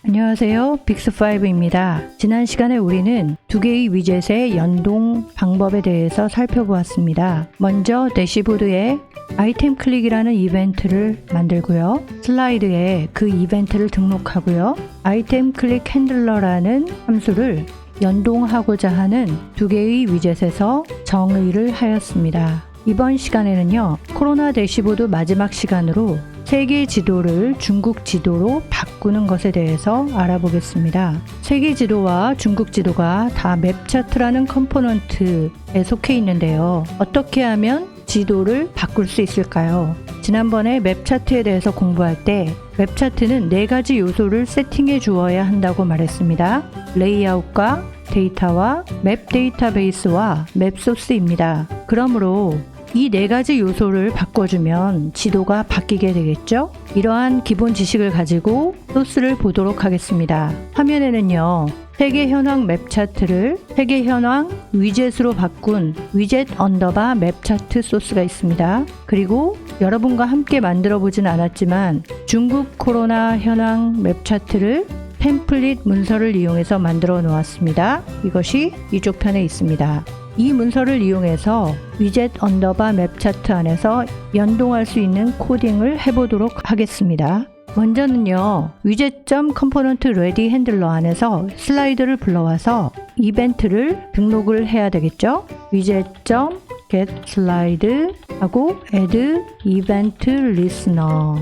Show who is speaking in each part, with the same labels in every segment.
Speaker 1: 안녕하세요. 빅스5입니다. 지난 시간에 우리는 두 개의 위젯의 연동 방법에 대해서 살펴보았습니다. 먼저 대시보드에 아이템 클릭이라는 이벤트를 만들고요. 슬라이드에 그 이벤트를 등록하고요. 아이템 클릭 핸들러라는 함수를 연동하고자 하는 두 개의 위젯에서 정의를 하였습니다. 이번 시간에는요, 코로나 대시보드 마지막 시간으로 세계 지도를 중국 지도로 바꾸는 것에 대해서 알아보겠습니다. 세계 지도와 중국 지도가 다 맵 차트라는 컴포넌트에 속해 있는데요. 어떻게 하면 지도를 바꿀 수 있을까요? 지난번에 맵 차트에 대해서 공부할 때 맵 차트는 4가지 요소를 세팅해 주어야 한다고 말했습니다. 레이아웃과 데이터와 맵 데이터베이스와 맵 소스입니다. 그러므로 이 4가지 요소를 바꿔주면 지도가 바뀌게 되겠죠? 이러한 기본 지식을 가지고 소스를 보도록 하겠습니다. 화면에는요, 세계 현황 맵 차트를 세계 현황 위젯으로 바꾼 위젯 언더바 맵 차트 소스가 있습니다. 그리고 여러분과 함께 만들어 보진 않았지만 중국 코로나 현황 맵 차트를 템플릿 문서를 이용해서 만들어 놓았습니다. 이것이 이쪽 편에 있습니다. 이 문서를 이용해서 위젯 언더바 맵 차트 안에서 연동할 수 있는 코딩을 해보도록 하겠습니다. 먼저는요, 위젯.component ready 핸들러 안에서 슬라이드를 불러와서 이벤트를 등록을 해야 되겠죠? 위젯.get slide 하고 add event listener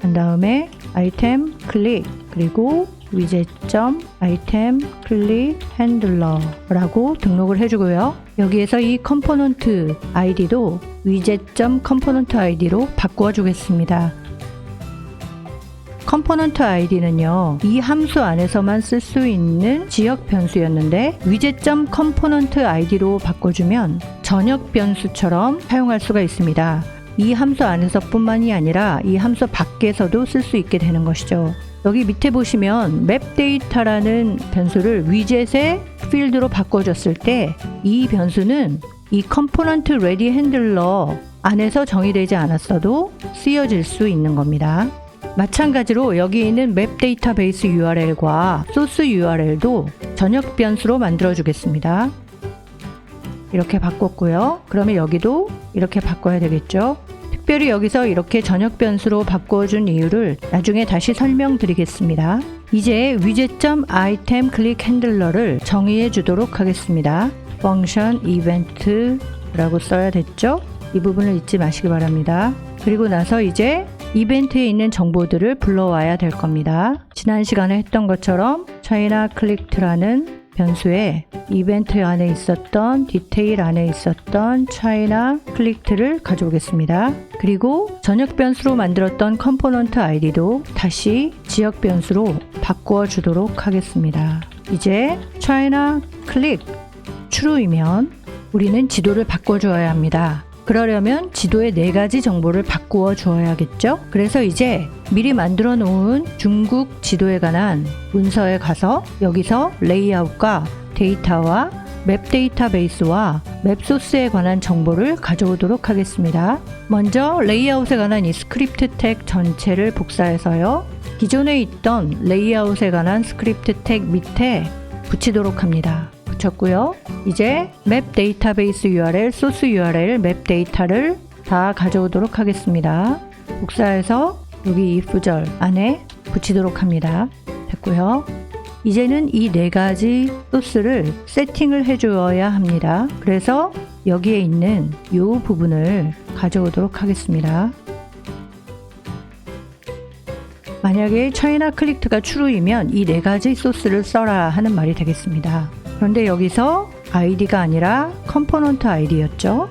Speaker 1: 한 다음에 아이템 클릭 그리고 위젯.item 클릭 핸들러라고 등록을 해주고요. 여기에서 이 컴포넌트 아이디도 위젯.component 아이디로 바꾸어 주겠습니다. 컴포넌트 아이디는요, 이 함수 안에서만 쓸 수 있는 지역 변수였는데 위젯.component 아이디로 바꿔주면 전역 변수처럼 사용할 수가 있습니다. 이 함수 안에서 뿐만이 아니라 이 함수 밖에서도 쓸 수 있게 되는 것이죠. 여기 밑에 보시면 맵 데이터라는 변수를 위젯의 필드로 바꿔줬을 때 이 변수는 이 컴포넌트 레디 핸들러 안에서 정의되지 않았어도 쓰여질 수 있는 겁니다. 마찬가지로 여기 있는 맵 데이터베이스 URL과 소스 URL도 전역 변수로 만들어 주겠습니다. 이렇게 바꿨고요. 그러면 여기도 이렇게 바꿔야 되겠죠. 특별히 여기서 이렇게 전역 변수로 바꿔준 이유를 나중에 다시 설명드리겠습니다. 이제 위젯.item 클릭 핸들러를 정의해 주도록 하겠습니다. function event라고 써야 됐죠? 이 부분을 잊지 마시기 바랍니다. 그리고 나서 이제 이벤트에 있는 정보들을 불러와야 될 겁니다. 지난 시간에 했던 것처럼 China clicked라는 변수에 이벤트 안에 있었던 디테일 안에 있었던 China clicked를 가져오겠습니다. 그리고 전역 변수로 만들었던 컴포넌트 아이디도 다시 지역 변수로 바꾸어 주도록 하겠습니다. 이제 China click true이면 우리는 지도를 바꿔 주어야 합니다. 그러려면 지도의 4가지 정보를 바꾸어 주어야겠죠? 그래서 이제 미리 만들어 놓은 중국 지도에 관한 문서에 가서 여기서 레이아웃과 데이터와 맵 데이터베이스와 맵 소스에 관한 정보를 가져오도록 하겠습니다. 먼저 레이아웃에 관한 이 스크립트 택 전체를 복사해서요, 기존에 있던 레이아웃에 관한 스크립트 택 밑에 붙이도록 합니다. 붙였고요. 이제 맵 데이터베이스 URL, 소스 URL, 맵 데이터를 다 가져오도록 하겠습니다. 복사해서 여기 if절 안에 붙이도록 합니다. 됐고요. 이제는 이 4가지 소스를 세팅을 해주어야 합니다. 그래서 여기에 있는 이 부분을 가져오도록 하겠습니다. 만약에 China clicked가 true이면 이 4가지 소스를 써라 하는 말이 되겠습니다. 그런데 여기서 아이디가 아니라 컴포넌트 아이디였죠.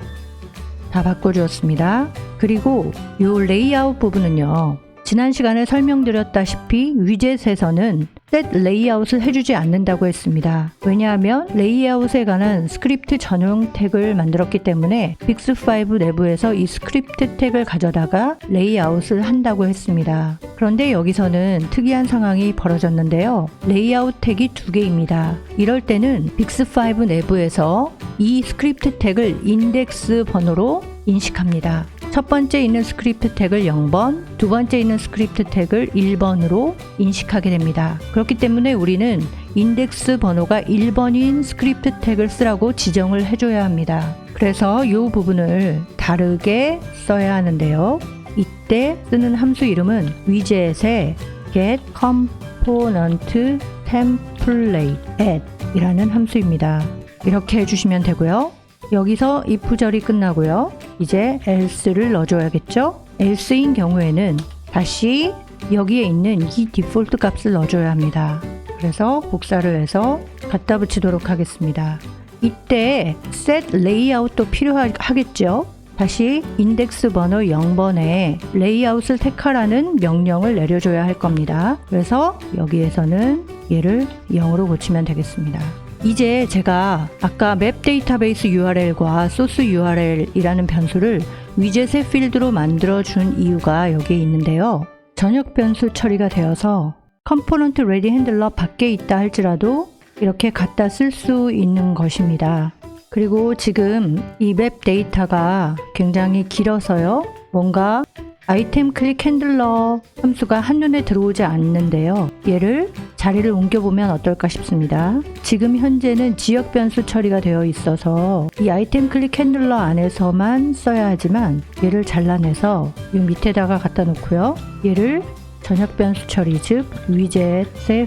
Speaker 1: 다 바꿔주었습니다. 그리고 이 레이아웃 부분은요, 지난 시간에 설명드렸다시피 위젯에서는 셋 레이아웃을 해주지 않는다고 했습니다. 왜냐하면 레이아웃에 관한 스크립트 전용 태그를 만들었기 때문에 빅스5 내부에서 이 스크립트 태그를 가져다가 레이아웃을 한다고 했습니다. 그런데 여기서는 특이한 상황이 벌어졌는데요. 레이아웃 태그이 2개입니다. 이럴 때는 빅스5 내부에서 이 스크립트 태그를 인덱스 번호로 인식합니다. 첫 번째 있는 스크립트 태그를 0번, 두 번째 있는 스크립트 태그를 1번으로 인식하게 됩니다. 그렇기 때문에 우리는 인덱스 번호가 1번인 스크립트 태그를 쓰라고 지정을 해줘야 합니다. 그래서 이 부분을 다르게 써야 하는데요. 이때 쓰는 함수 이름은 위젯의 get component template add 이라는 함수입니다. 이렇게 해주시면 되고요. 여기서 if절이 끝나고요. 이제 else를 넣어줘야겠죠? else인 경우에는 다시 여기에 있는 이 디폴트 값을 넣어줘야 합니다. 그래서 복사를 해서 갖다 붙이도록 하겠습니다. 이때 set layout도 필요하겠죠? 다시 인덱스 번호 0번에 레이아웃을 택하라는 명령을 내려줘야 할 겁니다. 그래서 여기에서는 얘를 0으로 고치면 되겠습니다. 이제 제가 아까 맵 데이터베이스 URL과 소스 URL이라는 변수를 위젯의 필드로 만들어준 이유가 여기에 있는데요. 전역 변수 처리가 되어서 컴포넌트 레디 핸들러 밖에 있다 할지라도 이렇게 갖다 쓸 수 있는 것입니다. 그리고 지금 이 맵 데이터가 굉장히 길어서요. 뭔가 아이템 클릭 핸들러 함수가 한눈에 들어오지 않는데요. 얘를 자리를 옮겨보면 어떨까 싶습니다. 지금 현재는 지역 변수 처리가 되어 있어서 이 아이템 클릭 핸들러 안에서만 써야 하지만 얘를 잘라내서 이 밑에다가 갖다 놓고요. 얘를 전역 변수 처리, 즉 위젯의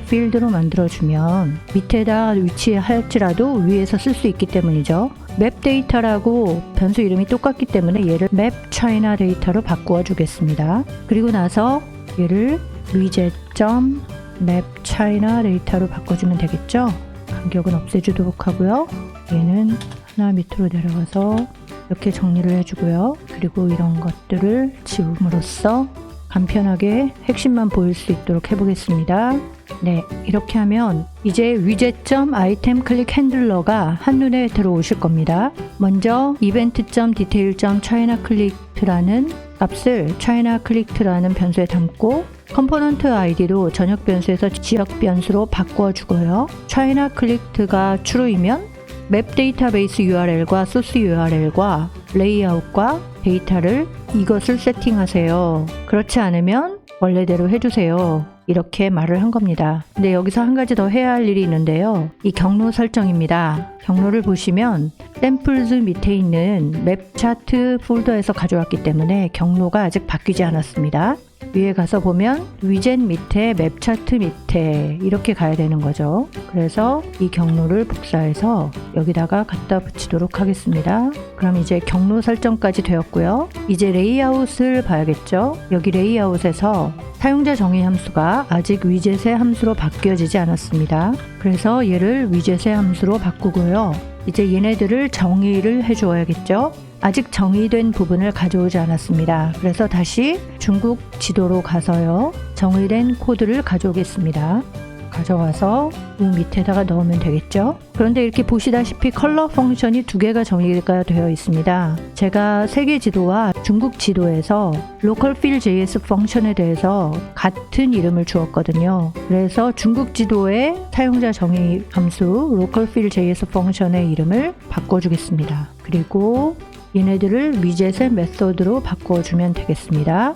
Speaker 1: 필드로 만들어주면 밑에다 위치할지라도 위에서 쓸 수 있기 때문이죠. 맵 데이터라고 변수 이름이 똑같기 때문에 얘를 맵 차이나 데이터로 바꾸어 주겠습니다. 그리고 나서 얘를 위젯.맵 차이나 데이터로 바꿔주면 되겠죠. 간격은 없애주도록 하고요. 얘는 하나 밑으로 내려가서 이렇게 정리를 해주고요. 그리고 이런 것들을 지움으로써 간편하게 핵심만 보일 수 있도록 해보겠습니다. 네, 이렇게 하면 이제 위젯.아이템 클릭 핸들러가 한눈에 들어오실 겁니다. 먼저 event.detail.china-clicked라는 값을 china-clicked라는 변수에 담고 컴포넌트 아이디도 전역 변수에서 지역 변수로 바꿔주고요. china-clicked가 true이면 맵 데이터베이스 URL과 소스 URL과 레이아웃과 데이터를 이것을 세팅하세요. 그렇지 않으면 원래대로 해주세요. 이렇게 말을 한 겁니다. 근데 여기서 한 가지 더 해야 할 일이 있는데요. 이 경로 설정입니다. 경로를 보시면 샘플즈 밑에 있는 맵 차트 폴더에서 가져왔기 때문에 경로가 아직 바뀌지 않았습니다. 위에 가서 보면 위젯 밑에 맵 차트 밑에 이렇게 가야 되는 거죠. 그래서 이 경로를 복사해서 여기다가 갖다 붙이도록 하겠습니다. 그럼 이제 경로 설정까지 되었고요. 이제 레이아웃을 봐야겠죠. 여기 레이아웃에서 사용자 정의 함수가 아직 위젯의 함수로 바뀌어지지 않았습니다. 그래서 얘를 위젯의 함수로 바꾸고요. 이제 얘네들을 정의를 해주어야겠죠. 아직 정의된 부분을 가져오지 않았습니다. 그래서 다시 중국 지도로 가서요. 정의된 코드를 가져오겠습니다. 가져와서 이 밑에다가 넣으면 되겠죠. 그런데 이렇게 보시다시피 컬러 펑션이 두 개가 정의가 되어 있습니다. 제가 세계 지도와 중국 지도에서 localfill.js 펑션에 대해서 같은 이름을 주었거든요. 그래서 중국 지도의 사용자 정의 함수 localfill.js 펑션의 이름을 바꿔주겠습니다. 그리고 얘네들을 위젯의 메소드로 바꿔주면 되겠습니다.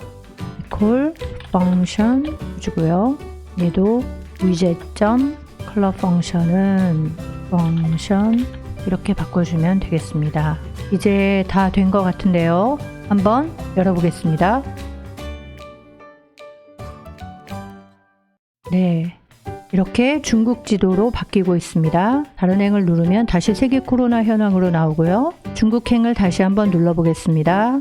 Speaker 1: call function 해주고요. 얘도 위젯.color 펑션은 펑션 이렇게 바꿔주면 되겠습니다. 이제 다 된 것 같은데요. 한번 열어보겠습니다. 네, 이렇게 중국 지도로 바뀌고 있습니다. 다른 행을 누르면 다시 세계 코로나 현황으로 나오고요. 중국 행을 다시 한번 눌러보겠습니다.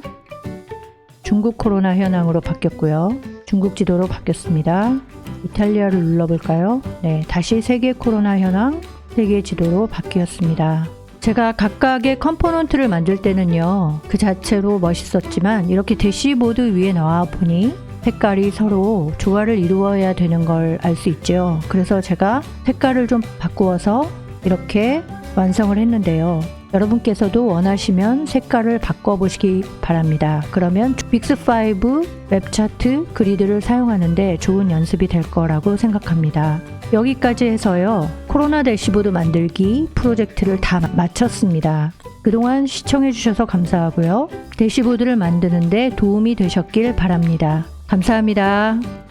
Speaker 1: 중국 코로나 현황으로 바뀌었고요. 중국 지도로 바뀌었습니다. 이탈리아를 눌러볼까요? 네, 다시 세계 코로나 현황, 세계 지도로 바뀌었습니다. 제가 각각의 컴포넌트를 만들 때는요, 그 자체로 멋있었지만 이렇게 대시보드 위에 나와 보니 색깔이 서로 조화를 이루어야 되는 걸 알 수 있죠. 그래서 제가 색깔을 좀 바꾸어서 이렇게 완성을 했는데요. 여러분께서도 원하시면 색깔을 바꿔보시기 바랍니다. 그러면 빅스5 웹차트 그리드를 사용하는데 좋은 연습이 될 거라고 생각합니다. 여기까지 해서요. 코로나 대시보드 만들기 프로젝트를 다 마쳤습니다. 그동안 시청해주셔서 감사하고요. 대시보드를 만드는데 도움이 되셨길 바랍니다. 감사합니다.